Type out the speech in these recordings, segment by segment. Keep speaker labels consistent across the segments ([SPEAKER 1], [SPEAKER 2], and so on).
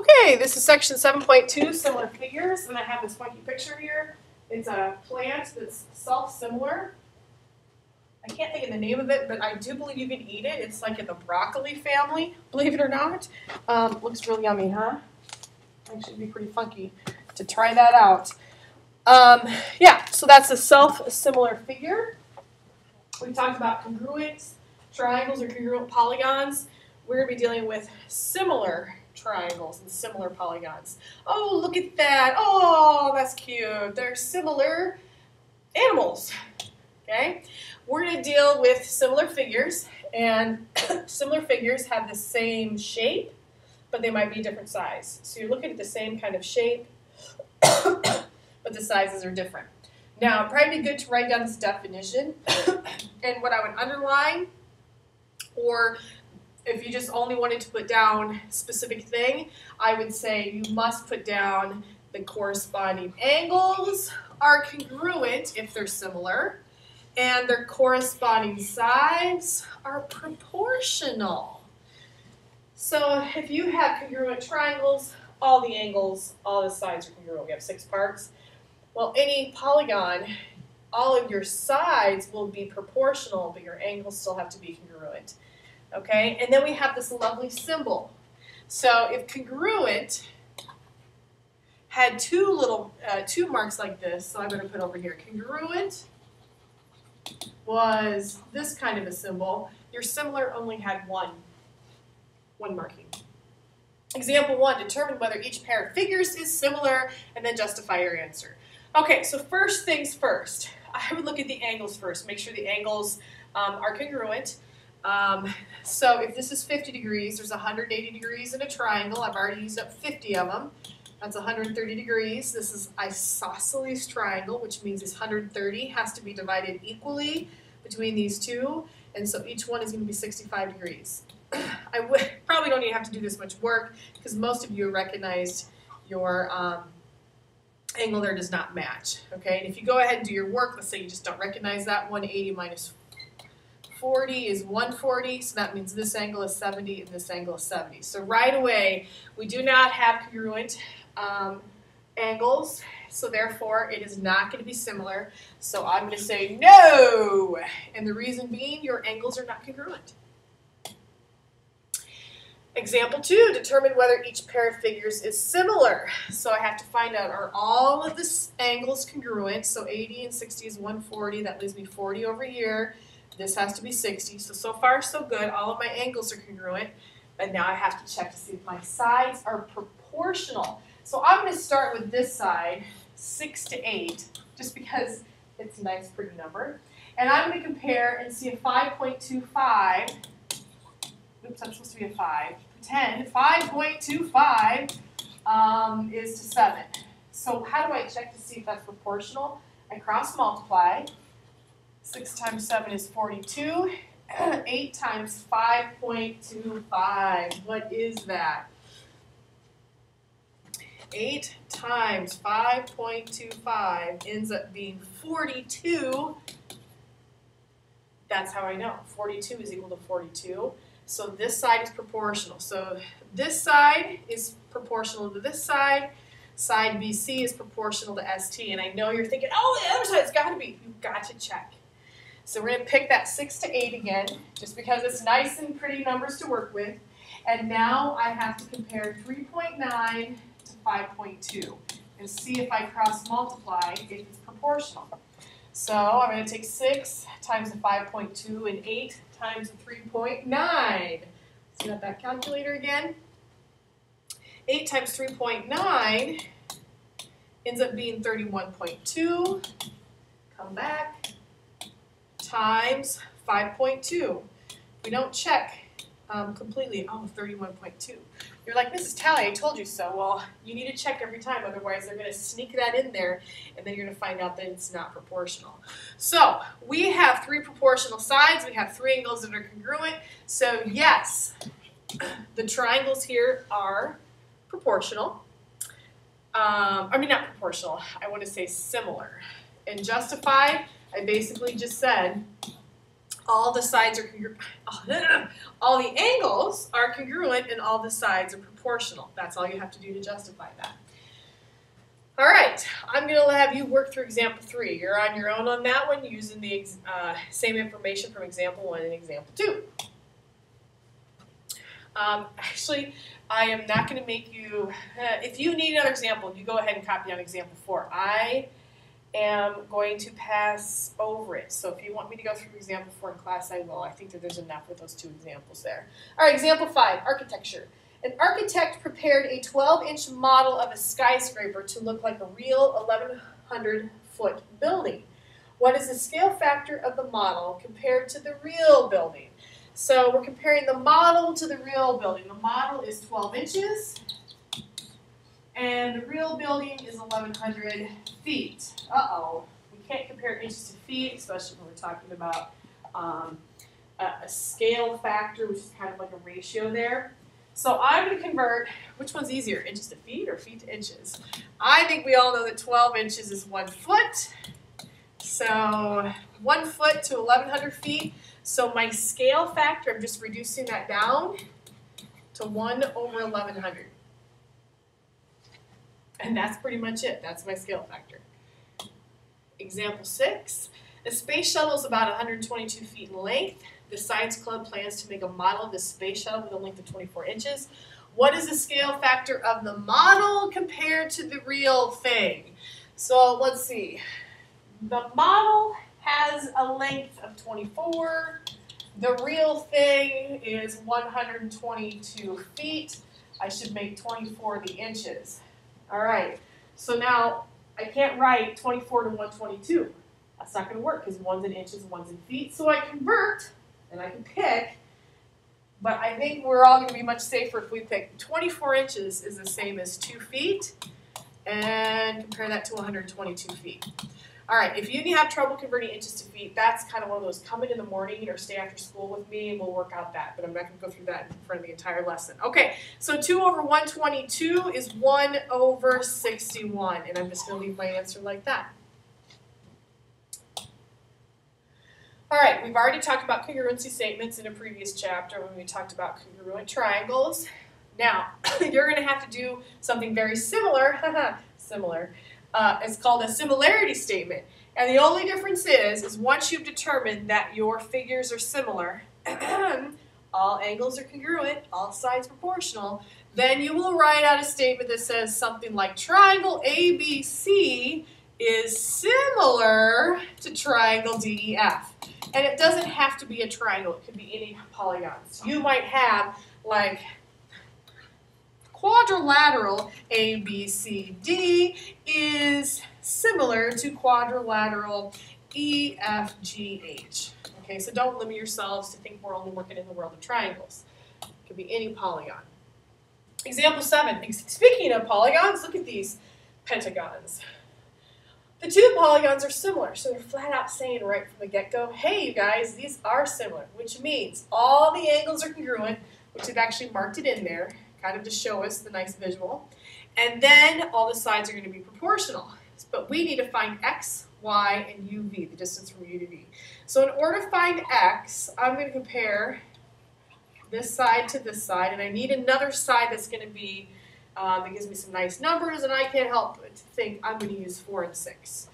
[SPEAKER 1] Okay, this is section 7.2, similar figures, and I have this funky picture here. It's a plant that's self-similar. I can't think of the name of it, but I do believe you can eat it. It's like in the broccoli family, believe it or not. Looks really yummy, huh? Actually, it'd be pretty funky to try that out. Yeah, so that's a self-similar figure. We talked about congruent triangles or congruent polygons. We're going to be dealing with similar triangles and similar polygons. Oh, look at that. Oh, that's cute. They're similar animals. Okay? We're going to deal with similar figures, and similar figures have the same shape, but they might be different size. So you're looking at the same kind of shape, but the sizes are different. Now, it'd probably be good to write down this definition, and what I would underline, or if you just only wanted to put down a specific thing, I would say you must put down the corresponding angles are congruent if they're similar, and their corresponding sides are proportional. So if you have congruent triangles, all the angles, all the sides are congruent. We have 6 parts. Well, any polygon, all of your sides will be proportional, but your angles still have to be congruent. Okay, and then we have this lovely symbol. So if congruent had two marks like this, so I'm going to put over here, congruent was this kind of a symbol. Your similar only had one marking. Example 1, determine whether each pair of figures is similar and then justify your answer. Okay, so first things first. I would look at the angles first, make sure the angles are congruent. So if this is 50 degrees, there's 180 degrees in a triangle. I've already used up 50 of them. That's 130 degrees. This is isosceles triangle, which means this 130 has to be divided equally between these two, and so each one is going to be 65 degrees. I probably don't even have to do this much work because most of you recognized your angle there does not match. Okay, and if you go ahead and do your work, let's say you just don't recognize that, 180 minus 40 is 140, so that means this angle is 70 and this angle is 70. So right away, we do not have congruent angles, so therefore it is not going to be similar. So I'm going to say no, and the reason being your angles are not congruent. Example 2, determine whether each pair of figures is similar. So I have to find out, are all of the angles congruent? So 80 and 60 is 140, that leaves me 40 over here. This has to be 60, so far so good. All of my angles are congruent, but now I have to check to see if my sides are proportional. So I'm going to start with this side, 6 to 8, just because it's a nice, pretty number. And I'm going to compare and see if 5.25, oops, I'm supposed to be a 5, pretend 5.25 is to 7. So how do I check to see if that's proportional? I cross multiply. 6 times 7 is 42. 8 times 5.25. What is that? 8 times 5.25 ends up being 42. That's how I know. 42 is equal to 42. So this side is proportional. So this side is proportional to this side. Side BC is proportional to ST. And I know you're thinking, oh, the other side's got to be. You've got to check. So we're going to pick that 6 to 8 again, just because it's nice and pretty numbers to work with. And now I have to compare 3.9 to 5.2 and see if I cross multiply if it's proportional. So I'm going to take 6 times the 5.2 and 8 times the 3.9. See that calculator again? 8 times 3.9 ends up being 31.2. Come back. Times 5.2. We don't check completely. Oh, 31.2. You're like, Mrs. Talley, I told you so. Well, you need to check every time, otherwise they're going to sneak that in there, and then you're going to find out that it's not proportional. So we have 3 proportional sides. We have 3 angles that are congruent. So yes, the triangles here are proportional. I mean, not proportional. I want to say similar. And justify, I basically just said all the sides are congruent, all the angles are congruent and all the sides are proportional. proportional. That's all you have to do to justify that. All right, I'm going to have you work through example 3. You're on your own on that one using the same information from example 1 and example 2. Actually, I am not going to make you, if you need another example, you go ahead and copy on example 4. I am going to pass over it. So if you want me to go through example 4 in class, I will. I think that there's enough with those 2 examples there. All right, example 5, architecture. An architect prepared a 12-inch model of a skyscraper to look like a real 1,100-foot building. What is the scale factor of the model compared to the real building? So we're comparing the model to the real building. The model is 12 inches, and the real building is 1,100 feet. Uh-oh. We can't compare inches to feet, especially when we're talking about a scale factor, which is kind of like a ratio there. So I'm going to convert, which one's easier, inches to feet or feet to inches? I think we all know that 12 inches is 1 foot. So 1 foot to 1,100 feet. So my scale factor, I'm just reducing that down to 1 over 1,100. And that's pretty much it. That's my scale factor. Example 6. The space shuttle is about 122 feet in length. The Science Club plans to make a model of the space shuttle with a length of 24 inches. What is the scale factor of the model compared to the real thing? So let's see. The model has a length of 24. The real thing is 122 feet. I should make 24 the inches. All right. So now I can't write 24 to 122. That's not going to work because one's in inches and one's in feet. So I convert. And I can pick, but I think we're all going to be much safer if we pick 24 inches is the same as 2 feet, and compare that to 122 feet. All right, if you have trouble converting inches to feet, that's kind of one of those come in the morning or stay after school with me and we'll work out that, but I'm not going to go through that in front of the entire lesson. Okay, so 2 over 122 is 1 over 61, and I'm just going to leave my answer like that. All right, we've already talked about congruency statements in a previous chapter when we talked about congruent triangles. Now, you're going to have to do something very similar. It's called a similarity statement. And the only difference is once you've determined that your figures are similar, all angles are congruent, all sides proportional, then you will write out a statement that says something like triangle ABC is similar to triangle DEF. And it doesn't have to be a triangle. It could be any polygons. You might have like quadrilateral ABCD is similar to quadrilateral EFGH. Okay, so don't limit yourselves to think we're only working in the world of triangles. It could be any polygon. Example 7. Speaking of polygons, look at these pentagons. The 2 polygons are similar, so they're flat out saying right from the get-go, hey, you guys, these are similar, which means all the angles are congruent, which they've actually marked it in there, kind of to show us the nice visual. And then all the sides are going to be proportional. But we need to find x, y, and u, v, the distance from u to v. So in order to find x, I'm going to compare this side to this side, and I need another side that's going to be that gives me some nice numbers, and I can't help but to think I'm going to use 4 and 6.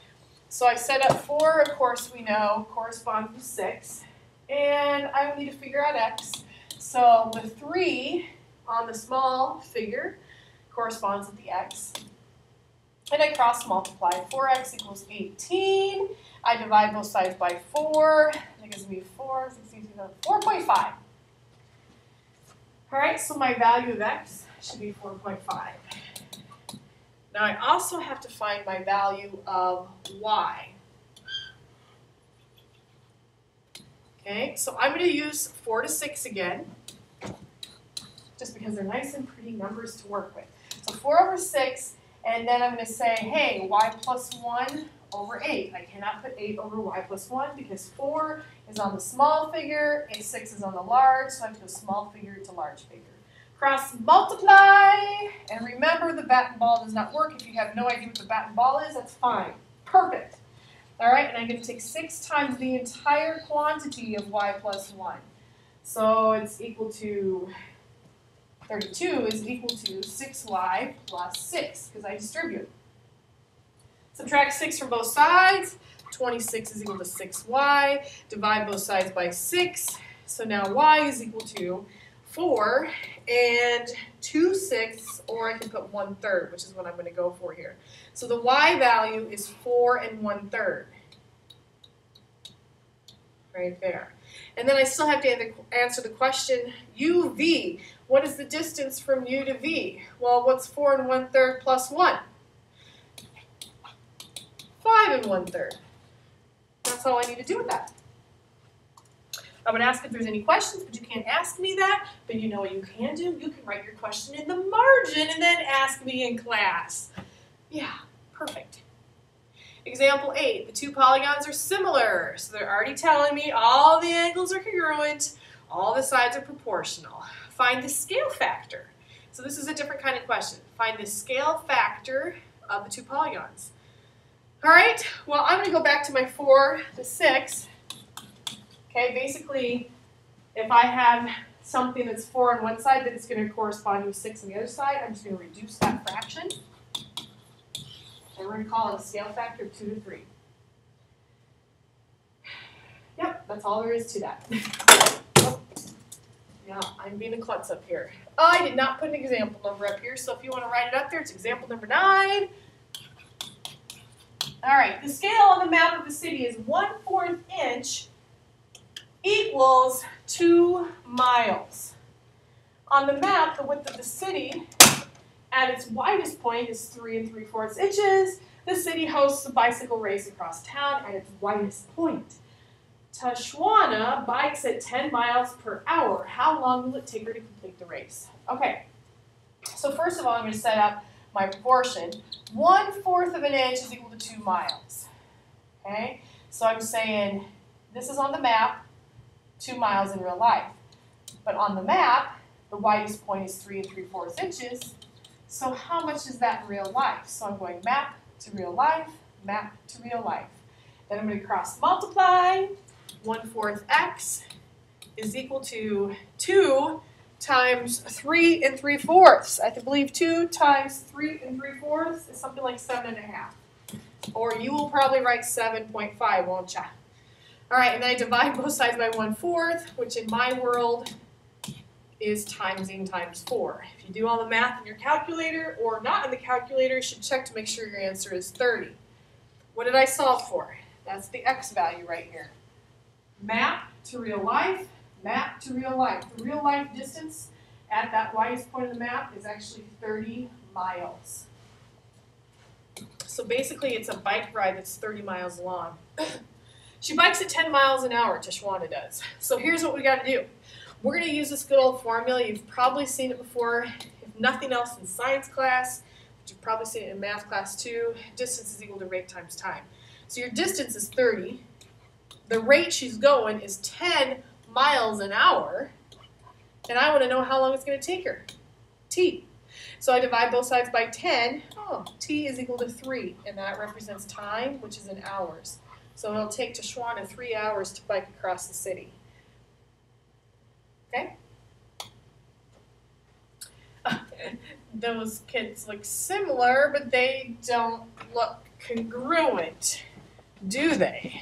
[SPEAKER 1] So I set up 4, of course we know, corresponds to 6, and I need to figure out x. So the 3 on the small figure corresponds with the x, and I cross multiply. 4x equals 18. I divide both sides by 4. That gives me 4, 16, 4.5. All right, so my value of x should be 4.5. Now I also have to find my value of y. Okay, so I'm going to use 4 to 6 again, just because they're nice and pretty numbers to work with. So 4 over 6, and then I'm going to say, hey, y plus 1 over 8. I cannot put 8 over y plus 1 because 4 is on the small figure and 6 is on the large, so I have to go small figure to large figure. Cross multiply, and remember the bat and ball does not work. If you have no idea what the bat and ball is, that's fine. Perfect. All right, and I'm going to take 6 times the entire quantity of y plus 1. So it's equal to 32 is equal to 6y plus 6, because I distribute. Subtract 6 from both sides. 26 is equal to 6y. Divide both sides by 6. So now y is equal to 4 and 2/6, or I can put 1/3, which is what I'm going to go for here. So the y value is 4 and 1/3. Right there. And then I still have to answer the question, uv. What is the distance from u to v? Well, what's 4 and 1/3 plus 1? 5 and 1/3. That's all I need to do with that. I would ask if there's any questions, but you can't ask me that. But you know what you can do? You can write your question in the margin and then ask me in class. Yeah, perfect. Example 8, the two polygons are similar. So they're already telling me all the angles are congruent, all the sides are proportional. Find the scale factor. So this is a different kind of question. Find the scale factor of the two polygons. All right, well, I'm going to go back to my 4 to 6. Okay, basically, if I have something that's 4 on one side, then it's going to correspond to a 6 on the other side. I'm just going to reduce that fraction. And we're going to call it a scale factor of 2 to 3. Yep, that's all there is to that. Oh, yeah, I'm being a klutz up here. I did not put an example number up here, so if you want to write it up there, it's example number 9. All right, the scale on the map of the city is 1/4 inch equals 2 miles. On the map, the width of the city at its widest point is 3 3/4 inches. The city hosts a bicycle race across town at its widest point. Tashwana bikes at 10 miles per hour. How long will it take her to complete the race? Okay, so first of all, I'm going to set up my proportion. 1/4 of an inch is equal to 2 miles. Okay, so I'm saying this is on the map, 2 miles in real life. But on the map, the widest point is 3 3/4 inches. So how much is that in real life? So I'm going map to real life, map to real life. Then I'm going to cross multiply. 1/4 x is equal to 2 times 3 3/4. I believe 2 times 3 3/4 is something like 7.5. Or you will probably write 7.5, won't ya? All right, and then I divide both sides by 1/4, which in my world is timesing times 4. If you do all the math in your calculator or not in the calculator, you should check to make sure your answer is 30. What did I solve for? That's the x value right here. Map to real life, map to real life. The real life distance at that widest point of the map is actually 30 miles. So basically it's a bike ride that's 30 miles long. She bikes at 10 miles an hour, Tashwana does. So here's what we got to do. We're going to use this good old formula. You've probably seen it before, if nothing else in science class, but you've probably seen it in math class too. Distance is equal to rate times time. So your distance is 30. The rate she's going is 10 miles an hour. And I want to know how long it's going to take her. T. So I divide both sides by 10. Oh, T is equal to 3. And that represents time, which is in hours. So it'll take Tashwana 3 hours to bike across the city. Okay? Those kids look similar, but they don't look congruent, do they?